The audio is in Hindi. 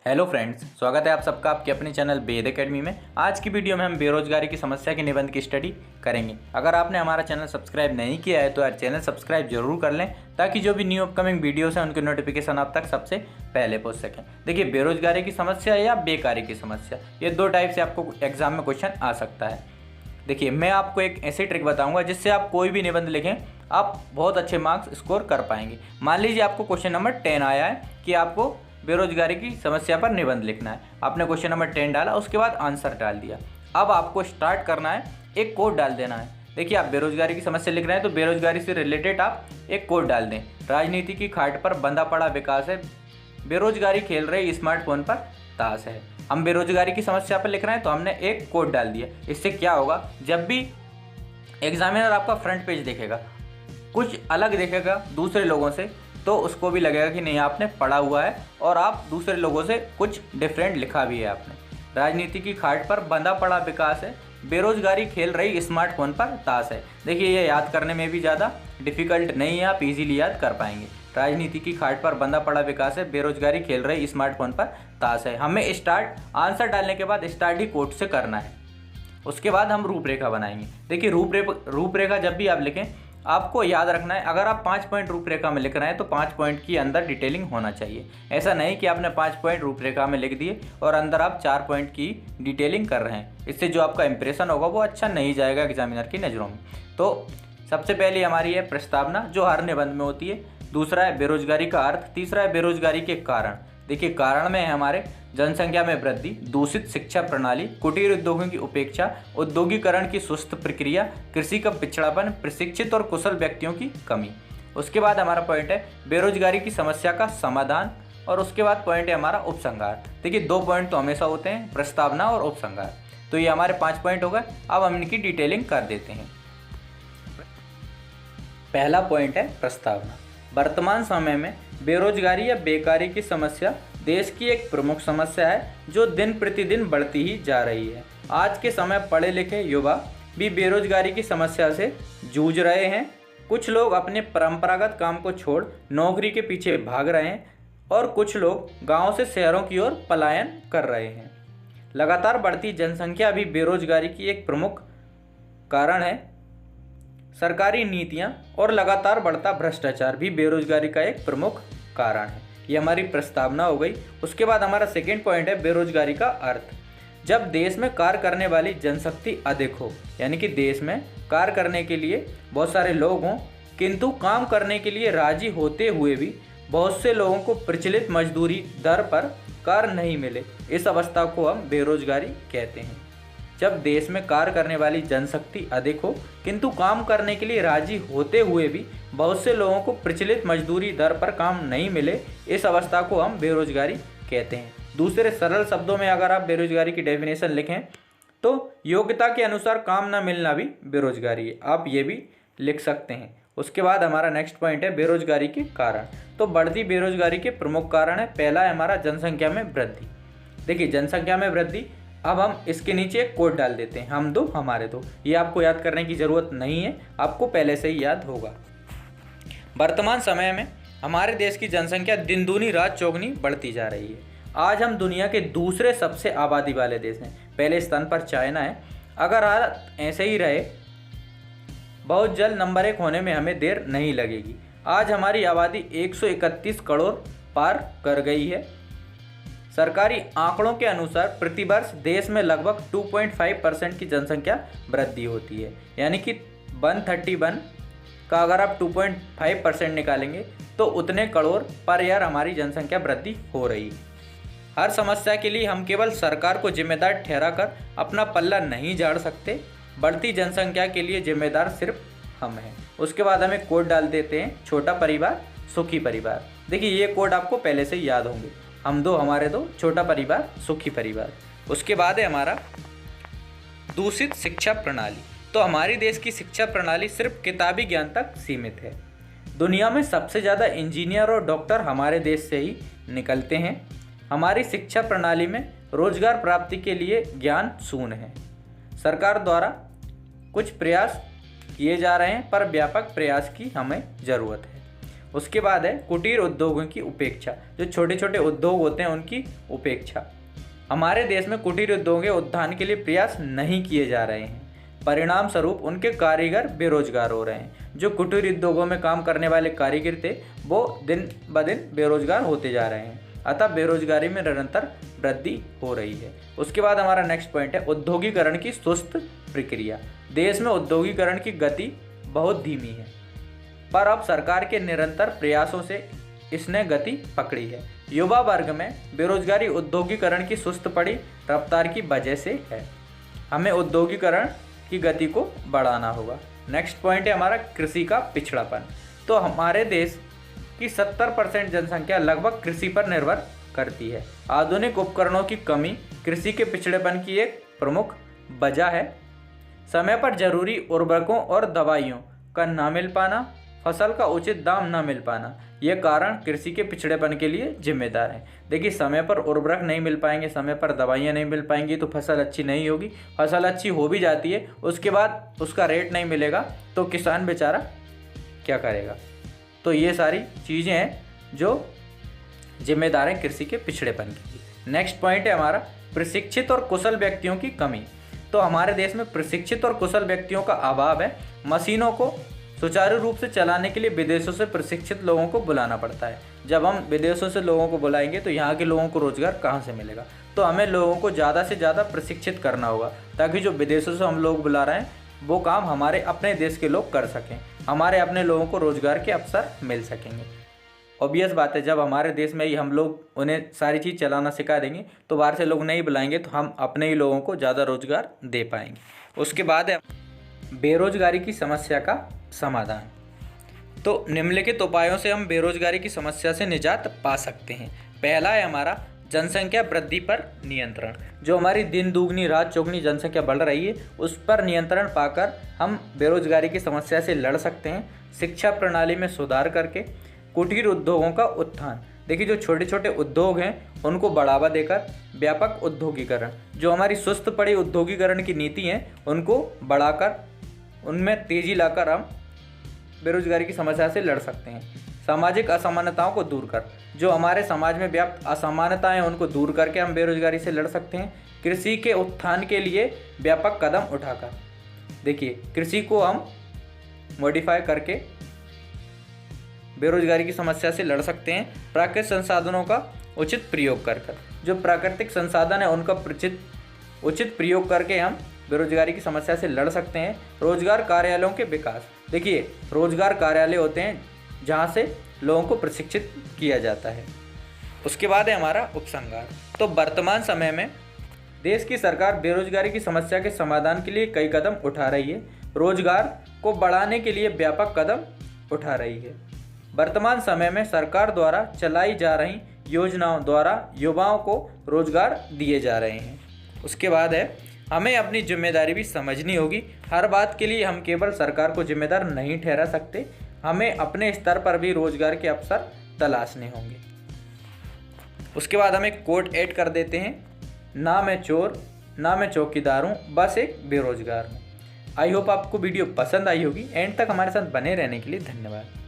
हेलो फ्रेंड्स, स्वागत है आप सबका आपके अपने चैनल वेद एकेडमी में। आज की वीडियो में हम बेरोजगारी की समस्या के निबंध की स्टडी करेंगे। अगर आपने हमारा चैनल सब्सक्राइब नहीं किया है तो यार चैनल सब्सक्राइब जरूर कर लें, ताकि जो भी न्यू अपकमिंग वीडियोस हैं उनके नोटिफिकेशन आप तक सबसे पहले पहुंच सकें। देखिए, बेरोजगारी की समस्या या बेकारी की समस्या, ये दो टाइप से आपको एग्जाम में क्वेश्चन आ सकता है। देखिए, मैं आपको एक ऐसी ट्रिक बताऊंगा जिससे आप कोई भी निबंध लिखें आप बहुत अच्छे मार्क्स स्कोर कर पाएंगे। मान लीजिए आपको क्वेश्चन नंबर 10 आया है कि आपको बेरोजगारी की समस्या पर निबंध लिखना है। आपने क्वेश्चन नंबर 10 डाला, उसके बाद आंसर डाल दिया। अब आपको स्टार्ट करना है, एक कोड डाल देना है। देखिए, आप बेरोजगारी की समस्या लिख रहे हैं तो बेरोजगारी से रिलेटेड आप एक कोड डाल दें। राजनीति की खाट पर बंधा पड़ा विकास है, बेरोजगारी खेल रही स्मार्टफोन पर ताश है। हम बेरोजगारी की समस्या पर लिख रहे हैं तो हमने एक कोड डाल दिया। इससे क्या होगा, जब भी एग्जामिनर आपका फ्रंट पेज देखेगा कुछ अलग देखेगा दूसरे लोगों से, तो उसको भी लगेगा कि नहीं, आपने पढ़ा हुआ है और आप दूसरे लोगों से कुछ डिफरेंट लिखा भी है आपने। राजनीति की खाट पर बंधा पड़ा विकास है, बेरोजगारी खेल रही स्मार्टफोन पर ताश है। देखिए, ये याद करने में भी ज़्यादा डिफिकल्ट नहीं है, आप इजीली याद कर पाएंगे। राजनीति की खाट पर बंधा पड़ा विकास है, बेरोजगारी खेल रही स्मार्टफोन पर ताश है। हमें स्टार्ट आंसर डालने के बाद स्टार्ट ही कोट से करना है। उसके बाद हम रूपरेखा बनाएंगे। देखिए, रूपरेखा जब भी आप लिखें आपको याद रखना है, अगर आप 5 पॉइंट रूपरेखा में लिख रहे हैं तो 5 पॉइंट की अंदर डिटेलिंग होना चाहिए। ऐसा नहीं कि आपने 5 पॉइंट रूपरेखा में लिख दिए और अंदर आप 4 पॉइंट की डिटेलिंग कर रहे हैं। इससे जो आपका इंप्रेशन होगा वो अच्छा नहीं जाएगा एग्जामिनर की नज़रों में। तो सबसे पहले हमारी है प्रस्तावना, जो हर निबंध में होती है। दूसरा है बेरोजगारी का अर्थ। तीसरा है बेरोजगारी के कारण। देखिए, कारण में है हमारे जनसंख्या में वृद्धि, दूषित शिक्षा प्रणाली, कुटीर उद्योगों की उपेक्षा, औद्योगिकरण की सुस्त प्रक्रिया, कृषि का पिछड़ापन, प्रशिक्षित और कुशल व्यक्तियों की कमी। उसके बाद हमारा पॉइंट है बेरोजगारी की समस्या का समाधान, और उसके बाद पॉइंट है हमारा उपसंहार। देखिए, 2 पॉइंट तो हमेशा होते हैं, प्रस्तावना और उपसंहार। तो ये हमारे 5 पॉइंट हो गए। अब हम इनकी डिटेलिंग कर देते हैं। पहला पॉइंट है प्रस्तावना। वर्तमान समय में बेरोजगारी या बेकारी की समस्या देश की एक प्रमुख समस्या है, जो दिन प्रतिदिन बढ़ती ही जा रही है। आज के समय पढ़े लिखे युवा भी बेरोजगारी की समस्या से जूझ रहे हैं। कुछ लोग अपने परंपरागत काम को छोड़ नौकरी के पीछे भाग रहे हैं और कुछ लोग गांव से शहरों की ओर पलायन कर रहे हैं। लगातार बढ़ती जनसंख्या भी बेरोजगारी की एक प्रमुख कारण है। सरकारी नीतियां और लगातार बढ़ता भ्रष्टाचार भी बेरोजगारी का एक प्रमुख कारण है। ये हमारी प्रस्तावना हो गई। उसके बाद हमारा सेकेंड पॉइंट है बेरोजगारी का अर्थ। जब देश में कार्य करने वाली जनशक्ति अधिक हो, यानी कि देश में कार्य करने के लिए बहुत सारे लोग हों, किंतु काम करने के लिए राजी होते हुए भी बहुत से लोगों को प्रचलित मजदूरी दर पर कार्य नहीं मिले, इस अवस्था को हम बेरोजगारी कहते हैं। जब देश में कार्य करने वाली जनशक्ति अधिक हो किंतु काम करने के लिए राजी होते हुए भी बहुत से लोगों को प्रचलित मजदूरी दर पर काम नहीं मिले, इस अवस्था को हम बेरोजगारी कहते हैं। दूसरे सरल शब्दों में अगर आप बेरोजगारी की डेफिनेशन लिखें तो योग्यता के अनुसार काम न मिलना भी बेरोजगारी है, आप ये भी लिख सकते हैं। उसके बाद हमारा नेक्स्ट पॉइंट है बेरोजगारी के कारण। तो बढ़ती बेरोजगारी के प्रमुख कारण है, पहला है हमारा जनसंख्या में वृद्धि। देखिए, जनसंख्या में वृद्धि, अब हम इसके नीचे एक कोड डाल देते हैं, हम दो हमारे दो। ये आपको याद करने की ज़रूरत नहीं है, आपको पहले से ही याद होगा। वर्तमान समय में हमारे देश की जनसंख्या दिन दूनी रात चौगुनी बढ़ती जा रही है। आज हम दुनिया के दूसरे सबसे आबादी वाले देश हैं, पहले स्थान पर चाइना है। अगर हालत ऐसे ही रहे बहुत जल्द नंबर 1 होने में हमें देर नहीं लगेगी। आज हमारी आबादी 131 करोड़ पार कर गई है। सरकारी आंकड़ों के अनुसार प्रतिवर्ष देश में लगभग 2.5% की जनसंख्या वृद्धि होती है, यानी कि 131 का अगर आप 2.5% निकालेंगे तो उतने करोड़ पर ईयर हमारी जनसंख्या वृद्धि हो रही है। हर समस्या के लिए हम केवल सरकार को जिम्मेदार ठहराकर अपना पल्ला नहीं झाड़ सकते, बढ़ती जनसंख्या के लिए जिम्मेदार सिर्फ हम हैं। उसके बाद हम एक कोड डाल देते हैं, छोटा परिवार सुखी परिवार। देखिए, ये कोड आपको पहले से याद होंगे, हम दो हमारे दो, छोटा परिवार सुखी परिवार। उसके बाद है हमारा दूषित शिक्षा प्रणाली। तो हमारी देश की शिक्षा प्रणाली सिर्फ किताबी ज्ञान तक सीमित है। दुनिया में सबसे ज़्यादा इंजीनियर और डॉक्टर हमारे देश से ही निकलते हैं। हमारी शिक्षा प्रणाली में रोजगार प्राप्ति के लिए ज्ञान शून्य है। सरकार द्वारा कुछ प्रयास किए जा रहे हैं, पर व्यापक प्रयास की हमें ज़रूरत है। उसके बाद है कुटीर उद्योगों की उपेक्षा, जो छोटे छोटे उद्योग होते हैं उनकी उपेक्षा। हमारे देश में कुटीर उद्योगों के उत्थान के लिए प्रयास नहीं किए जा रहे हैं। परिणाम स्वरूप उनके कारीगर बेरोजगार हो रहे हैं। जो कुटीर उद्योगों में काम करने वाले कारीगर थे वो दिन ब दिन बेरोजगार होते जा रहे हैं, अतः बेरोजगारी में निरंतर वृद्धि हो रही है। उसके बाद हमारा नेक्स्ट पॉइंट है औद्योगिकरण की सुस्त प्रक्रिया। देश में औद्योगिकरण की गति बहुत धीमी है, पर अब सरकार के निरंतर प्रयासों से इसने गति पकड़ी है। युवा वर्ग में बेरोजगारी औद्योगिकरण की सुस्त पड़ी रफ्तार की वजह से है। हमें औद्योगिकरण की गति को बढ़ाना होगा। नेक्स्ट पॉइंट है हमारा कृषि का पिछड़ापन। तो हमारे देश की 70% जनसंख्या लगभग कृषि पर निर्भर करती है। आधुनिक उपकरणों की कमी कृषि के पिछड़ेपन की एक प्रमुख वजह है। समय पर जरूरी उर्वरकों और दवाइयों का न मिल पाना, फसल का उचित दाम न मिल पाना, ये कारण कृषि के पिछड़ेपन के लिए जिम्मेदार है। देखिए, समय पर उर्वरक नहीं मिल पाएंगे, समय पर दवाइयाँ नहीं मिल पाएंगी तो फसल अच्छी नहीं होगी। फसल अच्छी हो भी जाती है, उसके बाद उसका रेट नहीं मिलेगा तो किसान बेचारा क्या करेगा। तो ये सारी चीज़ें हैं जो जिम्मेदार हैं कृषि के पिछड़ेपन के लिए। नेक्स्ट पॉइंट है हमारा प्रशिक्षित और कुशल व्यक्तियों की कमी। तो हमारे देश में प्रशिक्षित और कुशल व्यक्तियों का अभाव है। मशीनों को सुचारू रूप से चलाने के लिए विदेशों से प्रशिक्षित लोगों को बुलाना पड़ता है। जब हम विदेशों से लोगों को बुलाएंगे तो यहाँ के लोगों को रोजगार कहाँ से मिलेगा। तो हमें लोगों को ज़्यादा से ज़्यादा प्रशिक्षित करना होगा ताकि जो विदेशों से हम लोग बुला रहे हैं वो काम हमारे अपने देश के लोग कर सकें, हमारे अपने लोगों को रोजगार के अवसर मिल सकेंगे। ऑब्वियस बात है, जब हमारे देश में ही हम लोग उन्हें सारी चीज़ चलाना सिखा देंगे तो बाहर से लोग नहीं बुलाएंगे तो हम अपने ही लोगों को ज़्यादा रोजगार दे पाएंगे। उसके बाद है बेरोजगारी की समस्या का समाधान। तो निम्नलिखित उपायों से हम बेरोजगारी की समस्या से निजात पा सकते हैं। पहला है हमारा जनसंख्या वृद्धि पर नियंत्रण। जो हमारी दिन दुगनी रात चौगनी जनसंख्या बढ़ रही है उस पर नियंत्रण पाकर हम बेरोजगारी की समस्या से लड़ सकते हैं। शिक्षा प्रणाली में सुधार करके कुटीर उद्योगों का उत्थान। देखिए, जो छोटे छोटे उद्योग हैं उनको बढ़ावा देकर व्यापक उद्योगीकरण, जो हमारी सुस्त पड़ी उद्योगीकरण की नीति है उनको बढ़ाकर उनमें तेजी लाकर हम बेरोजगारी की समस्या से लड़ सकते हैं। सामाजिक असमानताओं को दूर कर, जो हमारे समाज में व्याप्त असमानताएं उनको दूर करके हम बेरोजगारी से लड़ सकते हैं। कृषि के उत्थान के लिए व्यापक कदम उठाकर, देखिए कृषि को हम मॉडिफाई करके बेरोजगारी की समस्या से लड़ सकते हैं। प्राकृतिक संसाधनों का उचित प्रयोग कर, जो प्राकृतिक संसाधन है उनका उचित प्रयोग करके हम बेरोजगारी की समस्या से लड़ सकते हैं। रोजगार कार्यालयों के विकास, देखिए रोजगार कार्यालय होते हैं जहाँ से लोगों को प्रशिक्षित किया जाता है। उसके बाद है हमारा उपसंहार। तो वर्तमान समय में देश की सरकार बेरोजगारी की समस्या के समाधान के लिए कई कदम उठा रही है। रोजगार को बढ़ाने के लिए व्यापक कदम उठा रही है। वर्तमान समय में सरकार द्वारा चलाई जा रही योजनाओं द्वारा युवाओं को रोजगार दिए जा रहे हैं। उसके बाद है हमें अपनी जिम्मेदारी भी समझनी होगी। हर बात के लिए हम केवल सरकार को जिम्मेदार नहीं ठहरा सकते, हमें अपने स्तर पर भी रोजगार के अवसर तलाशने होंगे। उसके बाद हम एक कोट ऐड कर देते हैं, ना मैं चोर ना मैं चौकीदार हूँ, बस एक बेरोजगार हूँ। आई होप आपको वीडियो पसंद आई होगी। एंड तक हमारे साथ बने रहने के लिए धन्यवाद।